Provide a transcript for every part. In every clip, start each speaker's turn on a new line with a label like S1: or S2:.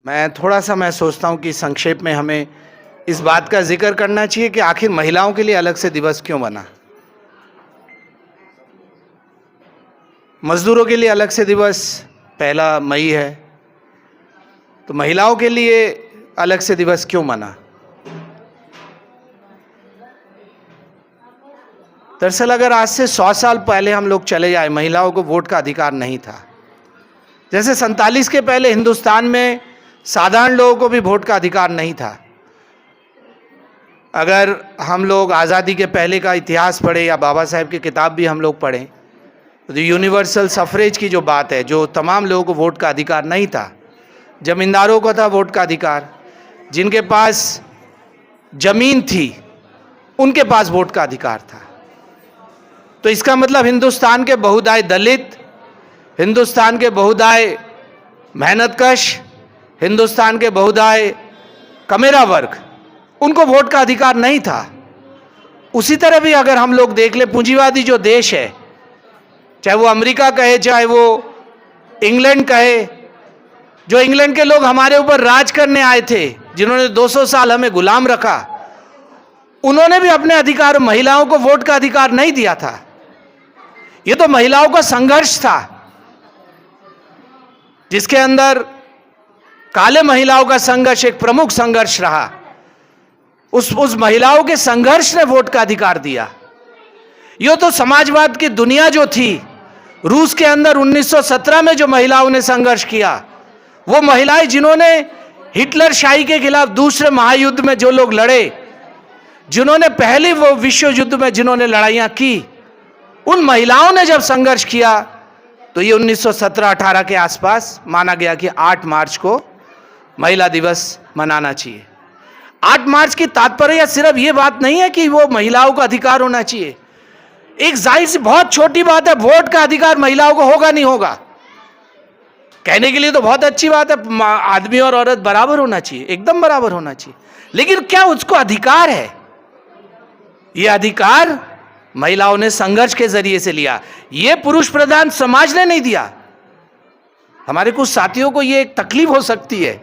S1: मैं सोचता हूँ कि संक्षेप में हमें इस बात का जिक्र करना चाहिए कि आखिर महिलाओं के लिए अलग से दिवस क्यों बना। मजदूरों के लिए अलग से दिवस 1 मई है, तो महिलाओं के लिए अलग से दिवस क्यों बना? दरअसल अगर आज से 100 साल पहले हम लोग चले जाए, महिलाओं को वोट का अधिकार नहीं था। जैसे 47 के पहले हिंदुस्तान में साधारण लोगों को भी वोट का अधिकार नहीं था। अगर हम लोग आज़ादी के पहले का इतिहास पढ़े या बाबा साहेब की किताब भी हम लोग पढ़ें, तो यूनिवर्सल सफरेज की जो बात है, जो तमाम लोगों को वोट का अधिकार नहीं था, जमींदारों को था वोट का अधिकार, जिनके पास जमीन थी उनके पास वोट का अधिकार था। तो इसका मतलब हिंदुस्तान के बहुदाय दलित, हिंदुस्तान के बहुदाय मेहनतकश, हिंदुस्तान के बहुदाय कमेरा वर्ग, उनको वोट का अधिकार नहीं था। उसी तरह भी अगर हम लोग देख ले, पूंजीवादी जो देश है, चाहे वो अमेरिका कहे चाहे वो इंग्लैंड कहे, जो इंग्लैंड के लोग हमारे ऊपर राज करने आए थे, जिन्होंने 200 साल हमें गुलाम रखा, उन्होंने भी अपने अधिकार, महिलाओं को वोट का अधिकार नहीं दिया था। ये तो महिलाओं का संघर्ष था, जिसके अंदर काले महिलाओं का संघर्ष एक प्रमुख संघर्ष रहा। उस महिलाओं के संघर्ष ने वोट का अधिकार दिया। ये तो समाजवाद की दुनिया जो थी, रूस के अंदर 1917 में जो महिलाओं ने संघर्ष किया, वो महिलाएं जिन्होंने हिटलर शाही के खिलाफ दूसरे महायुद्ध में जो लोग लड़े, जिन्होंने पहले वो विश्व युद्ध में जिन्होंने लड़ाइयां की, उन महिलाओं ने जब संघर्ष किया, तो ये 1917-18 के आसपास माना गया कि 8 मार्च को महिला दिवस मनाना चाहिए। 8 मार्च की तात्पर्य सिर्फ ये बात नहीं है कि वो महिलाओं का अधिकार होना चाहिए। एक जाहिर सी बहुत छोटी बात है, वोट का अधिकार महिलाओं को होगा नहीं होगा, कहने के लिए तो बहुत अच्छी बात है, आदमी और औरत बराबर होना चाहिए, एकदम बराबर होना चाहिए, लेकिन क्या उसको अधिकार है? ये अधिकार महिलाओं ने संघर्ष के जरिए से लिया। ये पुरुष प्रधान समाज ने नहीं दिया। हमारे कुछ साथियों को ये एक तकलीफ हो सकती है,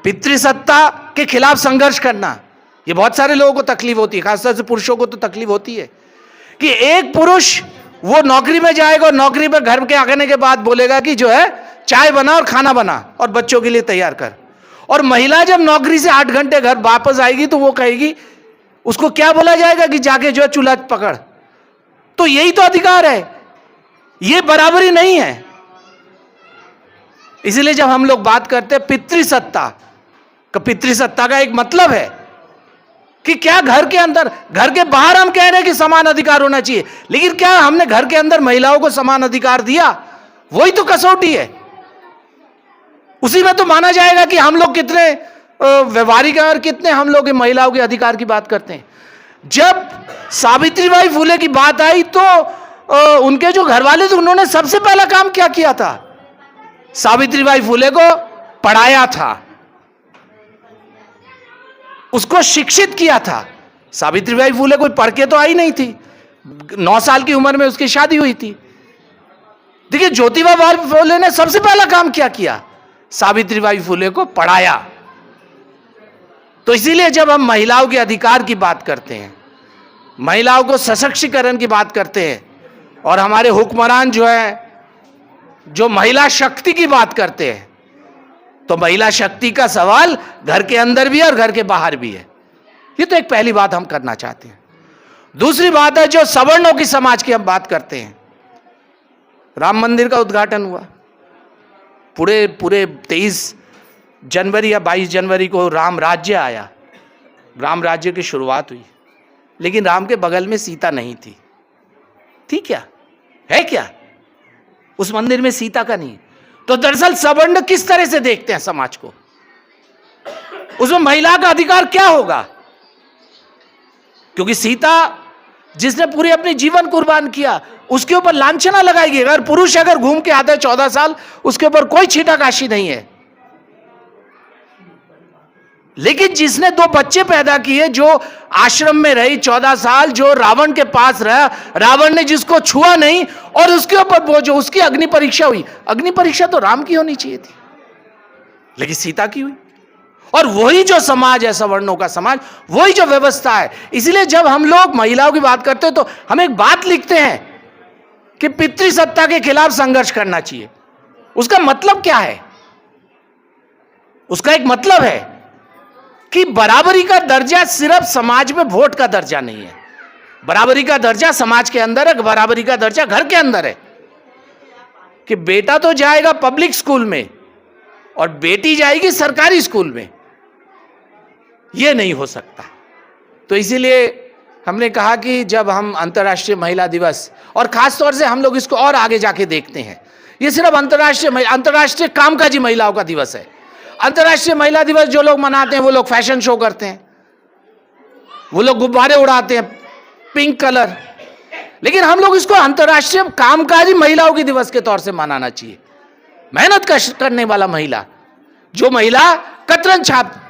S1: पितृसत्ता के खिलाफ संघर्ष करना, ये बहुत सारे लोगों को तकलीफ होती है, खासतौर से पुरुषों को तो तकलीफ होती है कि एक पुरुष वो नौकरी में जाएगा और नौकरी पर घर के आने के बाद बोलेगा कि जो है चाय बना और खाना बना और बच्चों के लिए तैयार कर, और महिला जब नौकरी से 8 घंटे घर वापस आएगी तो वो कहेगी, उसको क्या बोला जाएगा कि जाके जो है चूल्हा पकड़। तो यही तो अधिकार है, ये बराबरी नहीं है। इसलिए जब हम लोग बात करते हैं पितृसत्ता का एक मतलब है कि क्या घर के अंदर, घर के बाहर हम कह रहे हैं कि समान अधिकार होना चाहिए, लेकिन क्या हमने घर के अंदर महिलाओं को समान अधिकार दिया? वही तो कसौटी है। उसी में तो माना जाएगा कि हम लोग कितने व्यवहारिक हैं और कितने हम लोग महिलाओं के अधिकार की बात करते हैं। जब सावित्रीबाई फुले की बात आई तो उनके जो घरवाले थे, उन्होंने सबसे पहला काम क्या किया था? सावित्रीबाई फुले को पढ़ाया था, उसको शिक्षित किया था। सावित्रीबाई फुले कोई पढ़ के तो आई नहीं थी, 9 साल की उम्र में उसकी शादी हुई थी। देखिए ज्योतिबा फुले ने सबसे पहला काम क्या किया? सावित्रीबाई फुले को पढ़ाया। तो इसीलिए जब हम महिलाओं के अधिकार की बात करते हैं, महिलाओं को सशक्तिकरण की बात करते हैं, और हमारे हुक्मरान जो है जो महिला शक्ति की बात करते हैं, तो महिला शक्ति का सवाल घर के अंदर भी है और घर के बाहर भी है। ये तो एक पहली बात हम करना चाहते हैं। दूसरी बात है, जो सवर्णों की समाज की हम बात करते हैं, राम मंदिर का उद्घाटन हुआ, पूरे 23 जनवरी या 22 जनवरी को राम राज्य आया, राम राज्य की शुरुआत हुई, लेकिन राम के बगल में सीता नहीं थी। ठीक क्या है? क्या उस मंदिर में सीता का नहीं? तो दरअसल सवर्ण किस तरह से देखते हैं समाज को? उसमें महिला का अधिकार क्या होगा? क्योंकि सीता जिसने पूरी अपनी जीवन कुर्बान किया, उसके ऊपर लांछना लगाएगी। अगर पुरुष अगर घूम के आता है 14 साल, उसके ऊपर कोई छीटाकाशी नहीं है। लेकिन जिसने 2 बच्चे पैदा किए, जो आश्रम में रही 14 साल, जो रावण के पास रहा, रावण ने जिसको छुआ नहीं, और उसके ऊपर वो जो उसकी अग्नि परीक्षा हुई, अग्नि परीक्षा तो राम की होनी चाहिए थी। लेकिन सीता की हुई। और वही जो समाज है, सवर्णों का समाज, वही जो व्यवस्था है। इसलिए जब हम लोग महिलाओं की बात करते हैं तो हम एक बात लिखते हैं कि पितृसत्ता के खिलाफ संघर्ष करना चाहिए। उसका मतलब क्या है? उसका एक मतलब है कि बराबरी का दर्जा सिर्फ समाज में वोट का दर्जा नहीं है। बराबरी का दर्जा समाज के अंदर है, बराबरी का दर्जा घर के अंदर है। कि बेटा तो जाएगा पब्लिक स्कूल में और बेटी जाएगी सरकारी स्कूल में, यह नहीं हो सकता। तो इसीलिए हमने कहा कि जब हम अंतर्राष्ट्रीय महिला दिवस, और खास तौर से हम लोग इसको और आगे जाके देखते हैं, ये सिर्फ अंतर्राष्ट्रीय कामकाजी महिलाओं का दिवस है। अंतर्राष्ट्रीय महिला दिवस जो लोग मनाते हैं वो लोग फैशन शो करते हैं, वो लोग गुब्बारे उड़ाते हैं पिंक कलर, लेकिन हम लोग इसको अंतर्राष्ट्रीय कामकाजी महिलाओं के दिवस के तौर से मनाना चाहिए। मेहनत करने वाला महिला, जो महिला कतरन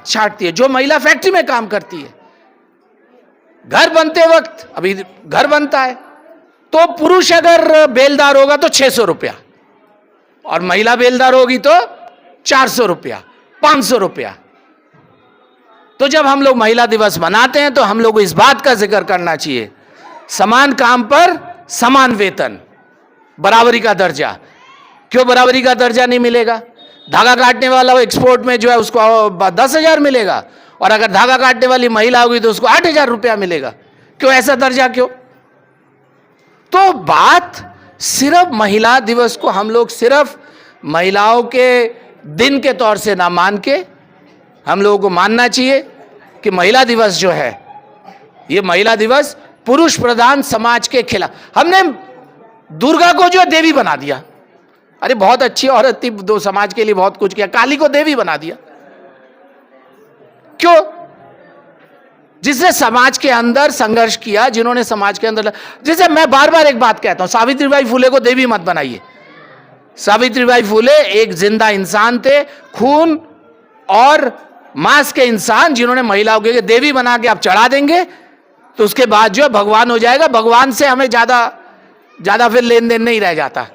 S1: छाटती है, जो महिला फैक्ट्री में काम करती है, घर बनते वक्त, अभी घर बनता है तो पुरुष अगर बेलदार होगा तो 600 रुपया, और महिला बेलदार होगी तो 400 रुपया, 500 रुपया। तो जब हम लोग महिला दिवस मनाते हैं तो हम लोग को इस बात का जिक्र करना चाहिए, समान काम पर समान वेतन, बराबरी का दर्जा। क्यों बराबरी का दर्जा नहीं मिलेगा? धागा काटने वाला एक्सपोर्ट में जो है उसको 10,000 मिलेगा, और अगर धागा काटने वाली महिला होगी तो उसको 8,000 रुपया मिलेगा। क्यों ऐसा दर्जा? क्यों? तो बात सिर्फ महिला दिवस को हम लोग सिर्फ महिलाओं के दिन के तौर से ना मान के हम लोगों को मानना चाहिए कि महिला दिवस जो है, ये महिला दिवस पुरुष प्रधान समाज के खिलाफ। हमने दुर्गा को जो देवी बना दिया, अरे बहुत अच्छी औरत थी, दो समाज के लिए बहुत कुछ किया, काली को देवी बना दिया। क्यों? जिसने समाज के अंदर संघर्ष किया, जिन्होंने समाज के अंदर, जैसे मैं बार बार एक बात कहता हूं, सावित्रीबाई फुले को देवी मत बनाइए। सावित्रीबाई फुले एक जिंदा इंसान थे, खून और मांस के इंसान, जिन्होंने महिलाओं के देवी बना के आप चढ़ा देंगे तो उसके बाद जो है भगवान हो जाएगा। भगवान से हमें ज्यादा फिर लेन देन नहीं रह जाता,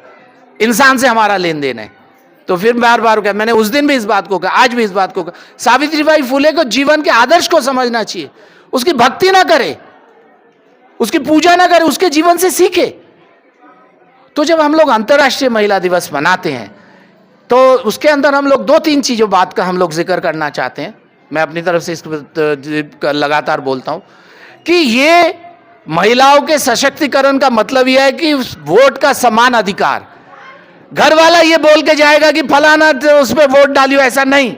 S1: इंसान से हमारा लेन देन है। तो फिर बार बार कहा, मैंने उस दिन भी इस बात को कहा, आज भी इस बात को कहा, सावित्रीबाई फुले को जीवन के आदर्श को समझना चाहिए। उसकी भक्ति ना करे, उसकी पूजा ना करे, उसके जीवन से सीखे। तो जब हम लोग अंतर्राष्ट्रीय महिला दिवस मनाते हैं तो उसके अंदर हम लोग 2-3 चीजों बात का हम लोग जिक्र करना चाहते हैं। मैं अपनी तरफ से इसको लगातार बोलता हूं कि ये महिलाओं के सशक्तिकरण का मतलब यह है कि वोट का समान अधिकार। घर वाला ये बोल के जाएगा कि फलाना उस पर वोट डालियो, ऐसा नहीं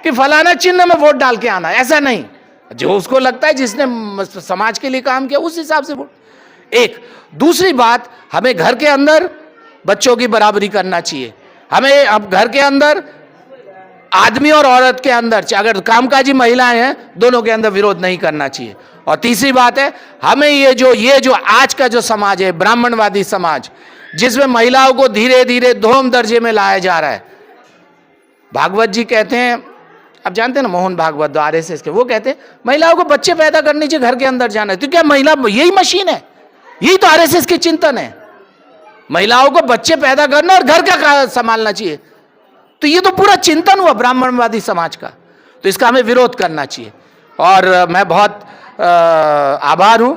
S1: कि फलाना चिन्ह में वोट डाल के आना, ऐसा नहीं। जो उसको लगता है, जिसने समाज के लिए काम किया, उस हिसाब से वोट। एक दूसरी बात, हमें घर के अंदर बच्चों की बराबरी करना चाहिए। हमें अब घर के अंदर आदमी और औरत के अंदर, अगर कामकाजी महिलाएं हैं, दोनों के अंदर विरोध नहीं करना चाहिए। और तीसरी बात है, हमें ये जो आज का जो समाज है, ब्राह्मणवादी समाज, जिसमें महिलाओं को धीरे धीरे धोम दर्जे में लाया जा रहा है। भागवत जी कहते हैं, आप जानते हैं ना, मोहन भागवत RSS के, वो कहते हैं महिलाओं को बच्चे पैदा करने चाहिए, घर के अंदर जाना है। तो क्या महिला यही मशीन है? यही तो RSS की चिंतन है, महिलाओं को बच्चे पैदा करना और घर का संभालना चाहिए। तो ये तो पूरा चिंतन हुआ ब्राह्मणवादी समाज का। तो इसका हमें विरोध करना चाहिए। और मैं बहुत आभार हूं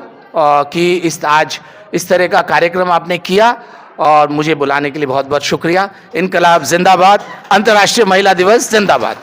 S1: कि आज इस तरह का कार्यक्रम आपने किया, और मुझे बुलाने के लिए बहुत बहुत शुक्रिया। इनकलाब जिंदाबाद, अंतर्राष्ट्रीय महिला दिवस जिंदाबाद।